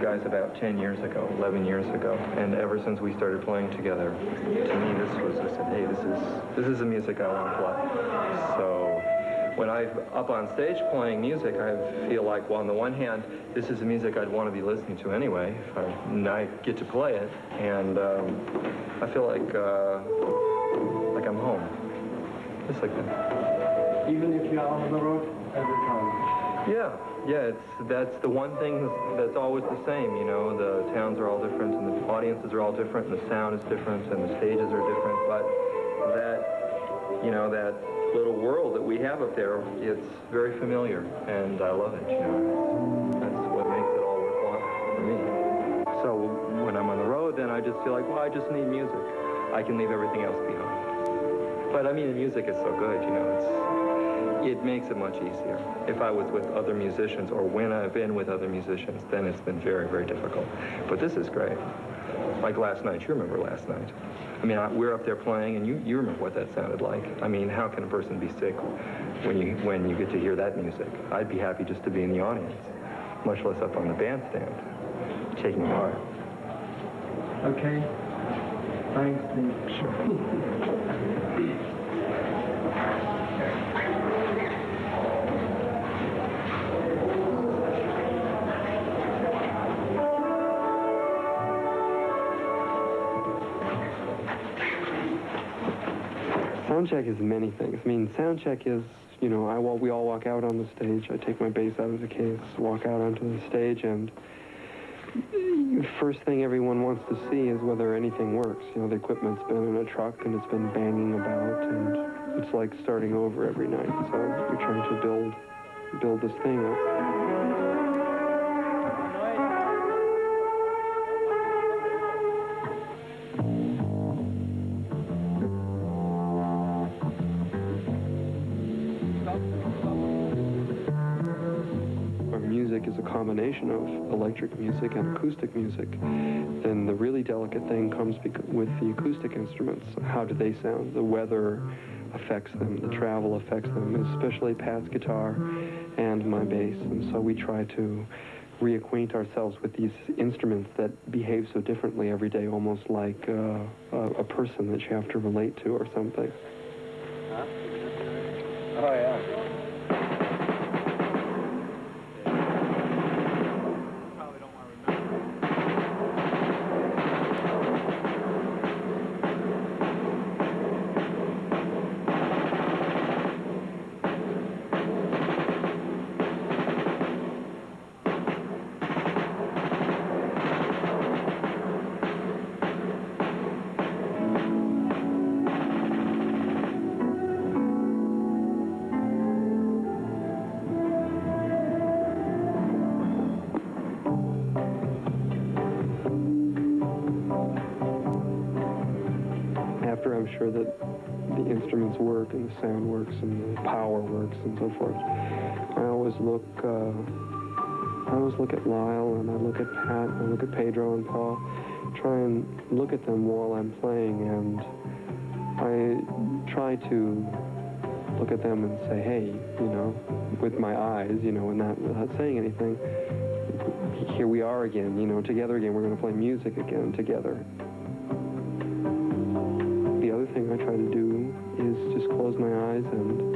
guys about 10 years ago, 11 years ago, and ever since we started playing together, to me this was, I said, hey, this is the music I want to play. So when I'm up on stage playing music, I feel like, well, on the one hand, this is the music I'd want to be listening to anyway, and I get to play it, and I feel like I'm home, just like that. Even if you're on the road every time? Yeah, that's the one thing that's always the same, you know. The towns are all different, and the audiences are all different, and the sound is different, and the stages are different, but that, you know, that little world that we have up there, it's very familiar, and I love it, you know. That's what makes it all worthwhile for me. So when I'm on the road, then I just feel like, well, I just need music. I can leave everything else behind. But I mean, the music is so good, you know, it makes it much easier. If I was with other musicians, or when I've been with other musicians, then it's been very, very difficult. But this is great. Like last night, you remember last night. I mean, we're up there playing, and you remember what that sounded like. I mean, how can a person be sick when you get to hear that music? I'd be happy just to be in the audience, much less up on the bandstand, taking part. Okay. Thanks, Steve. Sure. Sound check is many things. I mean, sound check is, you know, we all walk out on the stage. I take my bass out of the case, walk out onto the stage, and the first thing everyone wants to see is whether anything works. You know, the equipment's been in a truck and it's been banging about, and it's like starting over every night. So you're trying to build this thing up. Music is a combination of electric music and acoustic music. Then the really delicate thing comes with the acoustic instruments. How do they sound? The weather affects them, the travel affects them, especially Pat's guitar and my bass. And so we try to reacquaint ourselves with these instruments that behave so differently every day, almost like a person that you have to relate to or something. Huh? Oh, yeah. After I'm sure that the instruments work and the sound works and the power works and so forth, I always look at Lyle, and I look at Pat, and I look at Pedro and Paul, try and look at them while I'm playing, and I try to look at them and say, hey, you know, with my eyes, you know, and without saying anything, here we are again, you know, together again, we're going to play music again together. The other thing I try to do is just close my eyes and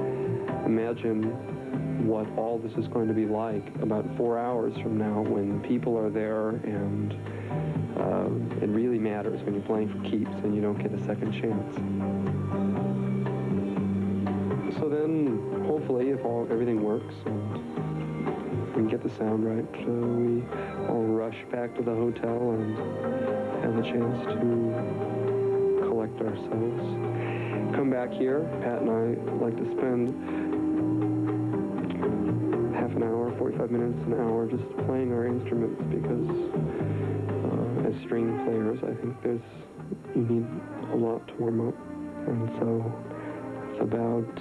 imagine what all this is going to be like about 4 hours from now when people are there, and it really matters when you're playing for keeps and you don't get a second chance. So then, hopefully, if everything works and we can get the sound right, we all rush back to the hotel and have a chance to collect ourselves. Come back here. Pat and I like to spend half an hour, 45 minutes, an hour just playing our instruments, because as string players, I think you need a lot to warm up. And so it's about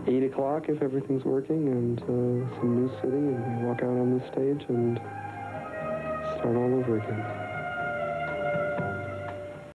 8 o'clock if everything's working, and some new city, and we walk out on the stage and start all over again.